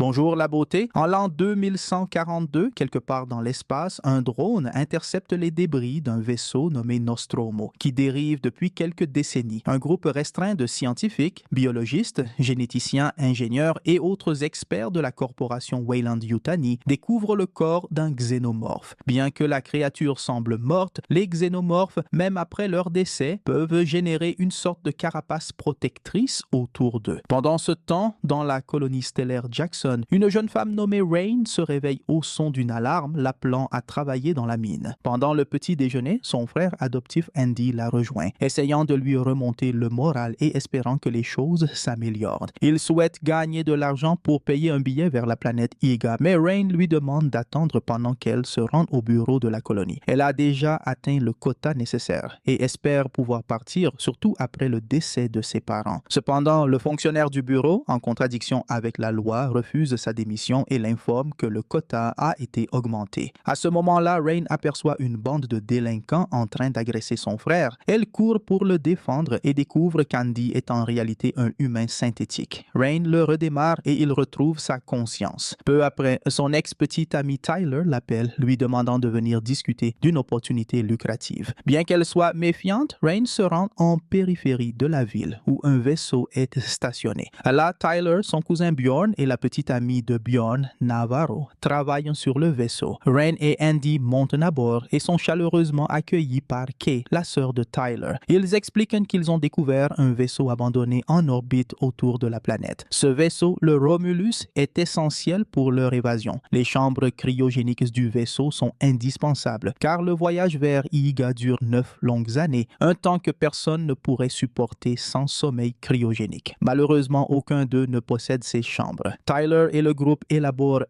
Bonjour la beauté. En l'an 2142, quelque part dans l'espace, un drone intercepte les débris d'un vaisseau nommé Nostromo, qui dérive depuis quelques décennies. Un groupe restreint de scientifiques, biologistes, généticiens, ingénieurs et autres experts de la corporation Weyland-Yutani découvrent le corps d'un xénomorphe. Bien que la créature semble morte, les xénomorphes, même après leur décès, peuvent générer une sorte de carapace protectrice autour d'eux. Pendant ce temps, dans la colonie stellaire Jackson, une jeune femme nommée Rain se réveille au son d'une alarme l'appelant à travailler dans la mine. Pendant le petit déjeuner, son frère adoptif Andy la rejoint, essayant de lui remonter le moral et espérant que les choses s'améliorent. Il souhaite gagner de l'argent pour payer un billet vers la planète Iga, mais Rain lui demande d'attendre pendant qu'elle se rende au bureau de la colonie. Elle a déjà atteint le quota nécessaire et espère pouvoir partir, surtout après le décès de ses parents. Cependant, le fonctionnaire du bureau, en contradiction avec la loi, refuse sa démission et l'informe que le quota a été augmenté. À ce moment-là, Rain aperçoit une bande de délinquants en train d'agresser son frère. Elle court pour le défendre et découvre qu'Andy est en réalité un humain synthétique. Rain le redémarre et il retrouve sa conscience. Peu après, son ex-petit ami Tyler l'appelle, lui demandant de venir discuter d'une opportunité lucrative. Bien qu'elle soit méfiante, Rain se rend en périphérie de la ville où un vaisseau est stationné. Là, Tyler, son cousin Bjorn et la petite amie de Bjorn, Navarro, travaillent sur le vaisseau. Rain et Andy montent à bord et sont chaleureusement accueillis par Kay, la sœur de Tyler. Ils expliquent qu'ils ont découvert un vaisseau abandonné en orbite autour de la planète. Ce vaisseau, le Romulus, est essentiel pour leur évasion. Les chambres cryogéniques du vaisseau sont indispensables car le voyage vers Iga dure 9 longues années, un temps que personne ne pourrait supporter sans sommeil cryogénique. Malheureusement, aucun d'eux ne possède ces chambres. Tyler et le groupe élaborent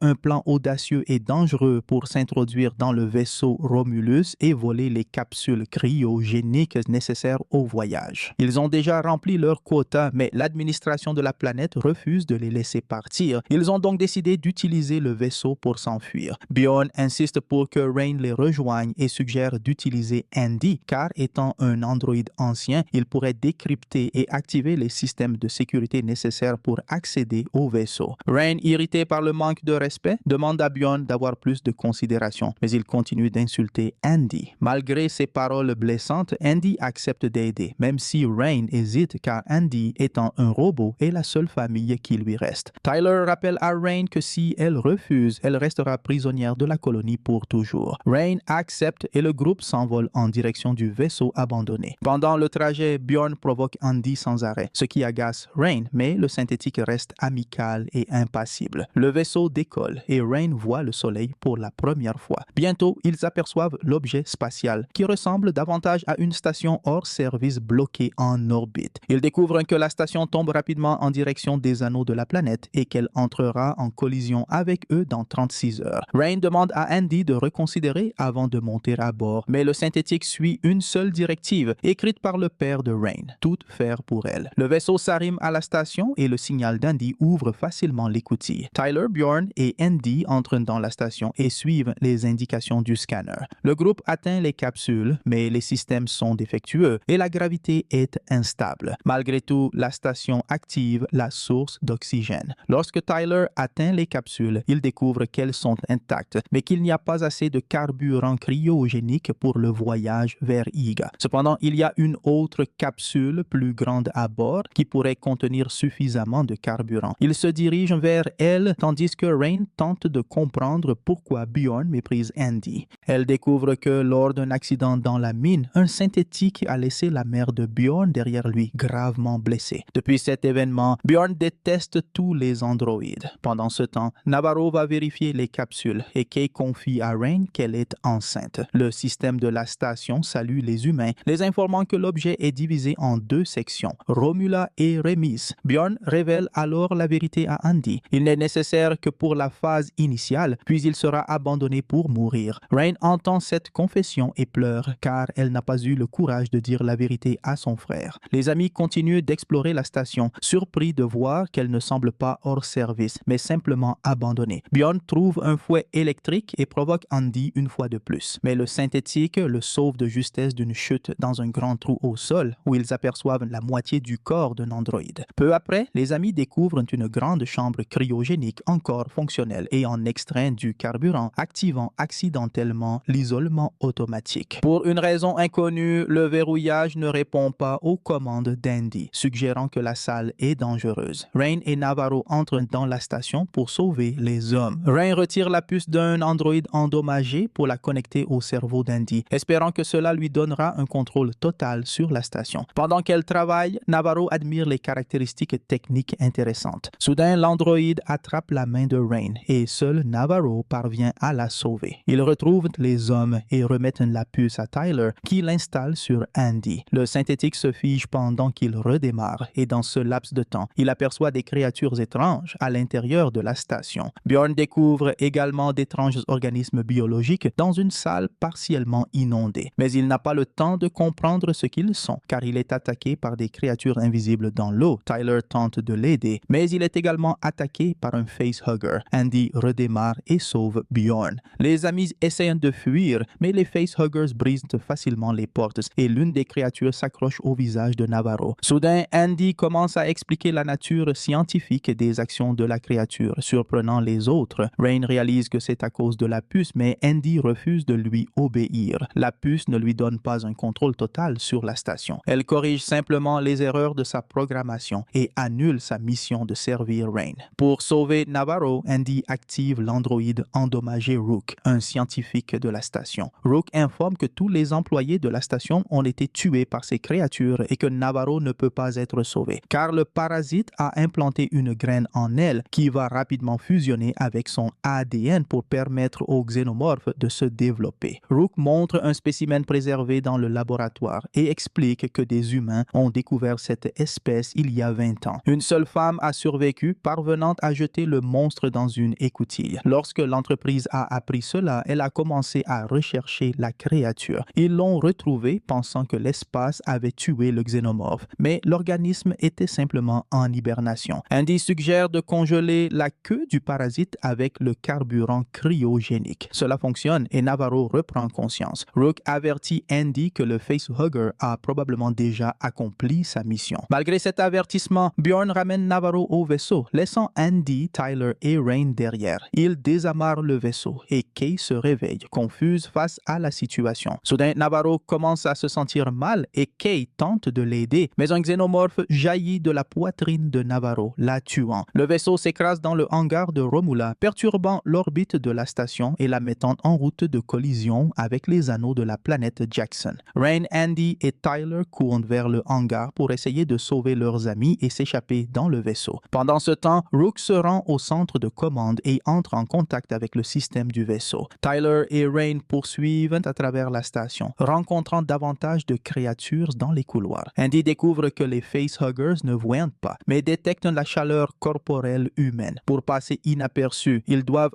un plan audacieux et dangereux pour s'introduire dans le vaisseau Romulus et voler les capsules cryogéniques nécessaires au voyage. Ils ont déjà rempli leur quota, mais l'administration de la planète refuse de les laisser partir. Ils ont donc décidé d'utiliser le vaisseau pour s'enfuir. Bjorn insiste pour que Rain les rejoigne et suggère d'utiliser Andy, car étant un androïde ancien, il pourrait décrypter et activer les systèmes de sécurité nécessaires pour accéder au vaisseau. Rain, irrité par le manque de respect, demande à Bjorn d'avoir plus de considération, mais il continue d'insulter Andy. Malgré ses paroles blessantes, Andy accepte d'aider, même si Rain hésite car Andy, étant un robot, est la seule famille qui lui reste. Tyler rappelle à Rain que si elle refuse, elle restera prisonnière de la colonie pour toujours. Rain accepte et le groupe s'envole en direction du vaisseau abandonné. Pendant le trajet, Bjorn provoque Andy sans arrêt, ce qui agace Rain, mais le synthétique reste amical et impassible. Le vaisseau décolle et Rain voit le soleil pour la première fois. Bientôt, ils aperçoivent l'objet spatial qui ressemble davantage à une station hors service bloquée en orbite. Ils découvrent que la station tombe rapidement en direction des anneaux de la planète et qu'elle entrera en collision avec eux dans 36 heures. Rain demande à Andy de reconsidérer avant de monter à bord, mais le synthétique suit une seule directive, écrite par le père de Rain, tout faire pour elle. Le vaisseau s'arrime à la station et le signal d'Andy ouvre facilement l'écoutille. Tyler, Bjorn et Andy entrent dans la station et suivent les indications du scanner. Le groupe atteint les capsules, mais les systèmes sont défectueux et la gravité est instable. Malgré tout, la station active la source d'oxygène. Lorsque Tyler atteint les capsules, il découvre qu'elles sont intactes, mais qu'il n'y a pas assez de carburant cryogénique pour le voyage vers Iga. Cependant, il y a une autre capsule plus grande à bord qui pourrait contenir suffisamment de carburant. Il se dirige vers elle tandis que Rain tente de comprendre pourquoi Bjorn méprise Andy. Elle découvre que lors d'un accident dans la mine, un synthétique a laissé la mère de Bjorn derrière lui, gravement blessée. Depuis cet événement, Bjorn déteste tous les androïdes. Pendant ce temps, Navarro va vérifier les capsules et Kay confie à Rain qu'elle est enceinte. Le système de la station salue les humains, les informant que l'objet est divisé en deux sections, Romula et Remis. Bjorn révèle alors la vérité à Andy. Il n'est nécessaire que pour la phase initiale, puis il sera abandonné pour mourir. Rain entend cette confession et pleure car elle n'a pas eu le courage de dire la vérité à son frère. Les amis continuent d'explorer la station, surpris de voir qu'elle ne semble pas hors service, mais simplement abandonnée. Bjorn trouve un fouet électrique et provoque Andy une fois de plus. Mais le synthétique le sauve de justesse d'une chute dans un grand trou au sol où ils aperçoivent la moitié du corps d'un androïde. Peu après, les amis découvrent une grande chambre cryogénique encore fonctionnelle et en extraient du carburant, activant accidentellement l'isolement automatique. Pour une raison inconnue, le verrouillage ne répond pas aux commandes d'Andy, suggérant que la salle est dangereuse. Rain et Navarro entrent dans la station pour sauver les hommes. Rain retire la puce d'un androïde endommagé pour la connecter au cerveau d'Andy, espérant que cela lui donnera un contrôle total sur la station. Pendant qu'elle travaille, Navarro admire les caractéristiques techniques intéressantes. Soudain, l'androïde attrape la main de Rain et seul Navarro parvient à la sauver. Ils retrouvent les hommes et remettent la puce à Tyler qui l'installe sur Andy. Le synthétique se fige pendant qu'il redémarre et dans ce laps de temps, il aperçoit des créatures étranges à l'intérieur de la station. Bjorn découvre également d'étranges organismes biologiques dans une salle partiellement inondée. Mais il n'a pas le temps de comprendre ce qu'ils sont car il est attaqué par des créatures invisibles dans l'eau. Tyler tente de l'aider, mais il est également attaqué par un facehugger. Andy redémarre et sauve Bjorn. Les amis essayent de fuir, mais les facehuggers brisent facilement les portes et l'une des créatures s'accroche au visage de Navarro. Soudain, Andy commence à expliquer la nature scientifique des actions de la créature, surprenant les autres. Rain réalise que c'est à cause de la puce, mais Andy refuse de lui obéir. La puce ne lui donne pas un contrôle total sur la station. Elle corrige simplement les erreurs de sa programmation et annule sa mission de servir Rain. Pour sauver Navarro, Andy active l'androïde endommagé Rook, un scientifique de la station. Rook informe que tous les employés de la station ont été tués par ces créatures et que Navarro ne peut pas être sauvé, car le parasite a implanté une graine en elle qui va rapidement fusionner avec son ADN pour permettre aux xénomorphes de se développer. Rook montre un spécimen préservé dans le laboratoire et explique que des humains ont découvert cette espèce il y a 20 ans. Une seule femme a survécu, parvenant à jeter le monstre dans une écoutille. Lorsque l'entreprise a appris cela, elle a commencé à rechercher la créature. Ils l'ont retrouvée pensant que l'espace avait tué le xénomorphe, mais l'organisme était simplement en hibernation. Andy suggère de congeler la queue du parasite avec le carburant cryogénique. Cela fonctionne et Navarro reprend conscience. Rook avertit Andy que le facehugger a probablement déjà accompli sa mission. Malgré cet avertissement, Bjorn ramène Navarro au vaisseau, laissant Andy, Tyler et Rain derrière. Il désamarre le vaisseau et Kay se réveille, confuse face à la situation. Soudain, Navarro commence à se sentir mal et Kay tente de l'aider, mais un xénomorphe jaillit de la poitrine de Navarro, la tuant. Le vaisseau s'écrase dans le hangar de Romula, perturbant l'orbite de la station et la mettant en route de collision avec les anneaux de la planète Jackson. Rain, Andy et Tyler courent vers le hangar pour essayer de sauver leurs amis et s'échapper dans le vaisseau. Pendant ce temps, Rook se rend au centre de commande et entre en contact avec le système du vaisseau. Tyler et Rain poursuivent à travers la station, rencontrant davantage de créatures dans les couloirs. Andy découvre que les facehuggers ne voient pas, mais détectent la chaleur corporelle humaine. Pour passer inaperçus, ils doivent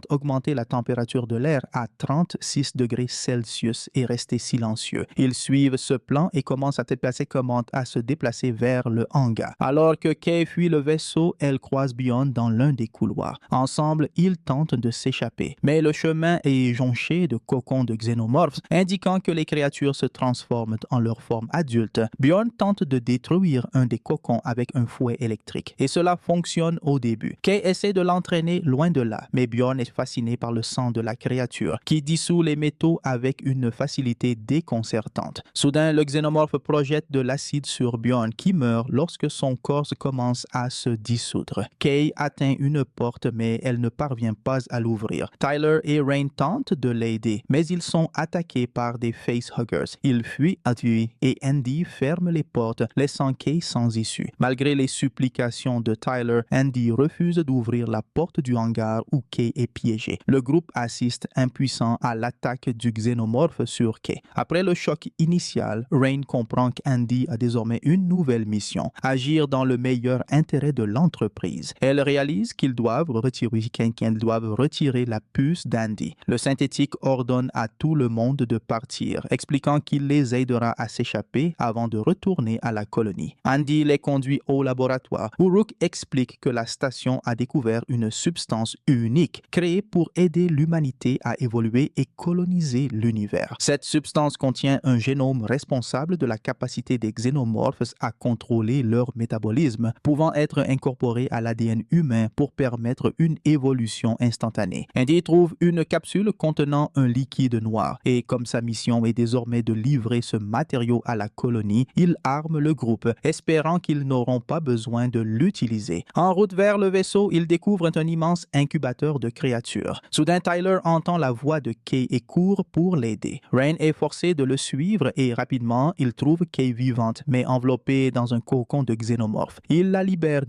augmenter la température de l'air à 36 degrés Celsius et rester silencieux. Ils suivent ce plan et commencent à se déplacer vers le hangar. Alors que Kay fuit le vaisseau, elle croise Bjorn dans l'un des couloirs. Ensemble, ils tentent de s'échapper. Mais le chemin est jonché de cocons de xénomorphes, indiquant que les créatures se transforment en leur forme adulte. Bjorn tente de détruire un des cocons avec un fouet électrique. Et cela fonctionne au début. Kay essaie de l'entraîner loin de là, mais Bjorn est fasciné par le sang de la créature, qui dissout les métaux avec une facilité déconcertante. Soudain, le xénomorphe projette de l'acide sur Bjorn, qui meurt lorsque son corps commence à se dissoudre. Kay atteint une porte, mais elle ne parvient pas à l'ouvrir. Tyler et Rain tentent de l'aider, mais ils sont attaqués par des facehuggers. Ils fuient à tuer et Andy ferme les portes, laissant Kay sans issue. Malgré les supplications de Tyler, Andy refuse d'ouvrir la porte du hangar où Kay est piégé. Le groupe assiste impuissant à l'attaque du xénomorphe sur Kay. Après le choc initial, Rain comprend qu'Andy a désormais une nouvelle mission, agir dans le meilleur intérêt de l'entreprise. Elle réalise qu'ils doivent retirer la puce d'Andy. Le synthétique ordonne à tout le monde de partir, expliquant qu'il les aidera à s'échapper avant de retourner à la colonie. Andy les conduit au laboratoire où Rook explique que la station a découvert une substance unique créée pour aider l'humanité à évoluer et coloniser l'univers. Cette substance contient un génome responsable de la capacité des xénomorphes à contrôler leur métabolisme, pouvant être incorporé à l'ADN humain pour permettre une évolution instantanée. Andy trouve une capsule contenant un liquide noir et comme sa mission est désormais de livrer ce matériau à la colonie, il arme le groupe, espérant qu'ils n'auront pas besoin de l'utiliser. En route vers le vaisseau, ils découvrent un immense incubateur de créatures. Soudain, Tyler entend la voix de Kay et court pour l'aider. Rain est forcé de le suivre et rapidement, il trouve Kay vivante, mais enveloppée dans un cocon de xénomorphes. Il la libère.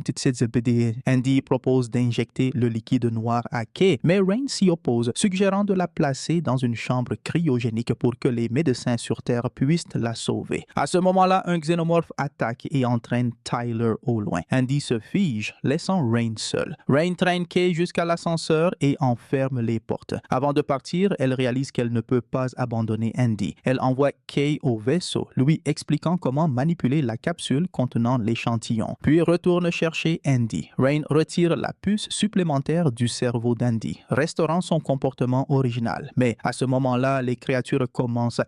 Andy propose d'injecter le liquide noir à Kay, mais Rain s'y oppose, suggérant de la placer dans une chambre cryogénique pour que les médecins sur Terre puissent la sauver. À ce moment-là, un xénomorphe attaque et entraîne Tyler au loin. Andy se fige, laissant Rain seul. Rain traîne Kay jusqu'à l'ascenseur et enferme les portes. Avant de partir, elle réalise qu'elle ne peut pas abandonner Andy. Elle envoie Kay au vaisseau, lui expliquant comment manipuler la capsule contenant l'échantillon, puis retourne chercher Andy. Rain retire la puce supplémentaire du cerveau d'Andy, restaurant son comportement original. Mais à ce moment-là, les créatures commencent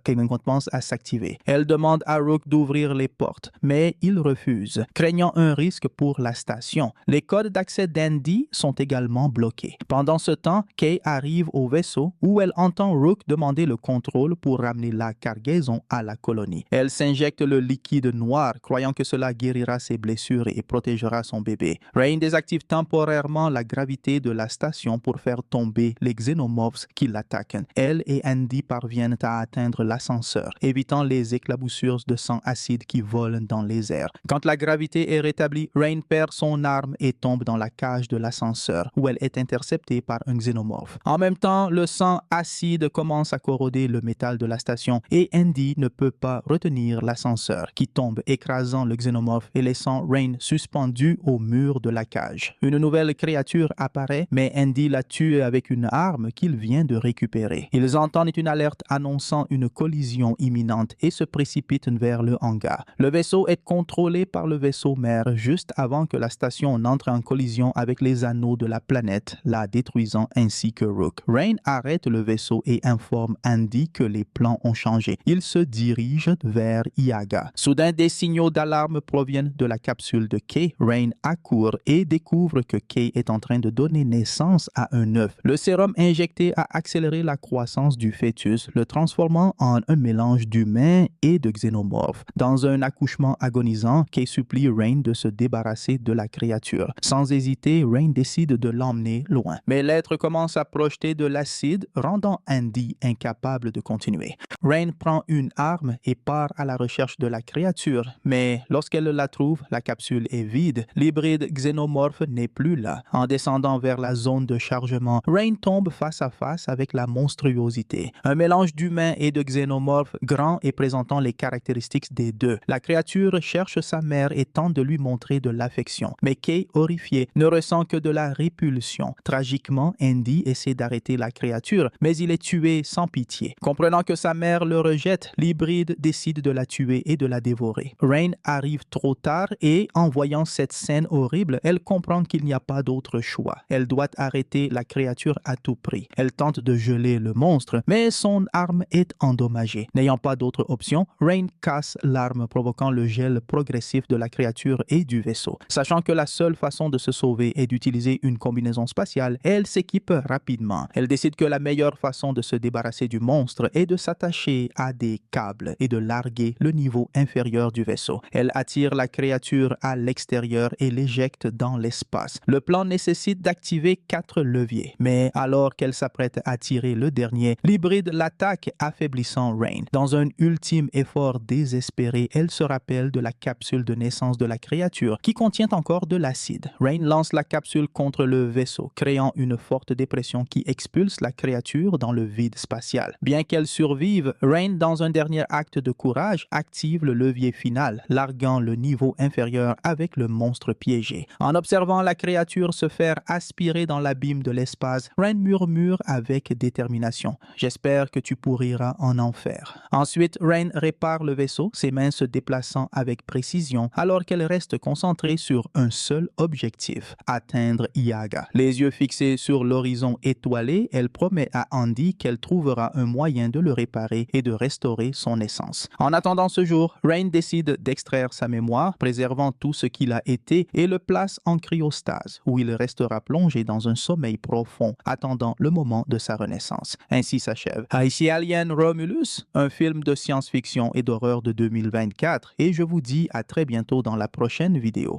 à s'activer. Elle demande à Rook d'ouvrir les portes, mais il refuse, craignant un risque pour la station. Les codes d'accès d'Andy sont également bloqués. Pendant ce temps, Kay arrive au vaisseau où elle entend Rook demander le contrôle pour ramener la cargaison à la colonie. Elle s'injecte le liquide noir, croyant que cela guérira ses blessures et protégera son bébé. Rain désactive temporairement la gravité de la station pour faire tomber les xénomorphes qui l'attaquent. Elle et Andy parviennent à atteindre l'ascenseur, évitant les éclaboussures de sang acide qui volent dans les airs. Quand la gravité est rétablie, Rain perd son arme et tombe dans la cage de l'ascenseur, où elle est interceptée par un xénomorphe. En même temps, le sang acide commence à corroder le métal de la station et Andy ne peut pas retenir l'ascenseur, qui tombe, écrasant le xénomorphe et laissant Rain suspendue au mur de la cage. Une nouvelle créature apparaît, mais Andy la tue avec une arme qu'il vient de récupérer. Ils entendent une alerte annonçant une collision imminente et se précipitent vers le hangar. Le vaisseau est contrôlé par le vaisseau mère juste avant que la station n'entre en collision avec les anneaux de la planète, la détruisant ainsi que Rook. Rain arrête le vaisseau et informe Andy que les plans ont changé. Il se dirige vers Iaga. Soudain, des signaux d'alarme proviennent de la capsule de Kay. Rain accourt et découvre que Kay est en train de donner naissance à un œuf. Le sérum injecté a accéléré la croissance du fœtus, le transformant en un mélange d'humain et de xénomorphe. Dans un accouchement agonisant, Kay supplie Rain de se débarrasser de la créature. Sans hésiter, Rain décide de l'emmener loin. Mais l'être commence à projeter de l'acide, rendant Andy incapable de continuer. Rain prend une arme et part à la recherche de la créature, mais lorsqu'elle la trouve, la capsule est vide. L'hybride xénomorphe n'est plus là. En descendant vers la zone de chargement, Rain tombe face à face avec la monstruosité. Un mélange d'humain et de xénomorphe grand et présentant les caractéristiques des deux. La créature cherche sa mère et tente de lui montrer de l'affection. Mais Kay, horrifié, ne ressent que de la répulsion. Tragiquement, Andy essaie d'arrêter la créature, mais il est tué sans pitié. Comprenant que sa mère le rejette, l'hybride décide de la tuer et de la dévorer. Rain arrive trop tard et, en voyant cette scène horrible, elle comprend qu'il n'y a pas d'autre choix. Elle doit arrêter la créature à tout prix. Elle tente de geler le monstre, mais son arme est endommagée. N'ayant pas d'autre option, Rain casse l'arme, provoquant le gel progressif de la créature et du vaisseau. Sachant que la seule façon de se sauver est d'utiliser une combinaison spatiale, elle s'équipe rapidement. Elle décide que la meilleure façon de se débarrasser du monstre est de s'attacher à des câbles et de larguer le niveau inférieur du vaisseau. Elle attire la créature à l'extérieur et l'éjecte dans l'espace. Le plan nécessite d'activer 4 leviers, mais alors qu'elle s'apprête à tirer le dernier, l'hybride l'attaque, affaiblissant Rain. Dans un ultime effort désespéré, elle se rappelle de la capsule de naissance de la créature qui contient encore de l'acide. Rain lance la capsule contre le vaisseau, créant une forte dépression qui expulse la créature dans le vide spatial. Bien qu'elle survive, Rain, dans un dernier acte de courage, active le levier final, larguant le niveau inférieur avec le monstre piégé. En observant la créature se faire aspirer dans l'abîme de l'espace, Rain murmure à avec détermination. J'espère que tu pourras en enfer. Ensuite, Rain répare le vaisseau, ses mains se déplaçant avec précision alors qu'elle reste concentrée sur un seul objectif, atteindre Iaga. Les yeux fixés sur l'horizon étoilé, elle promet à Andy qu'elle trouvera un moyen de le réparer et de restaurer son essence. En attendant ce jour, Rain décide d'extraire sa mémoire, préservant tout ce qu'il a été et le place en cryostase, où il restera plongé dans un sommeil profond, attendant le moment de sa renaissance. Ainsi s'achève Ici Alien Romulus, un film de science-fiction et d'horreur de 2024, et je vous dis à très bientôt dans la prochaine vidéo.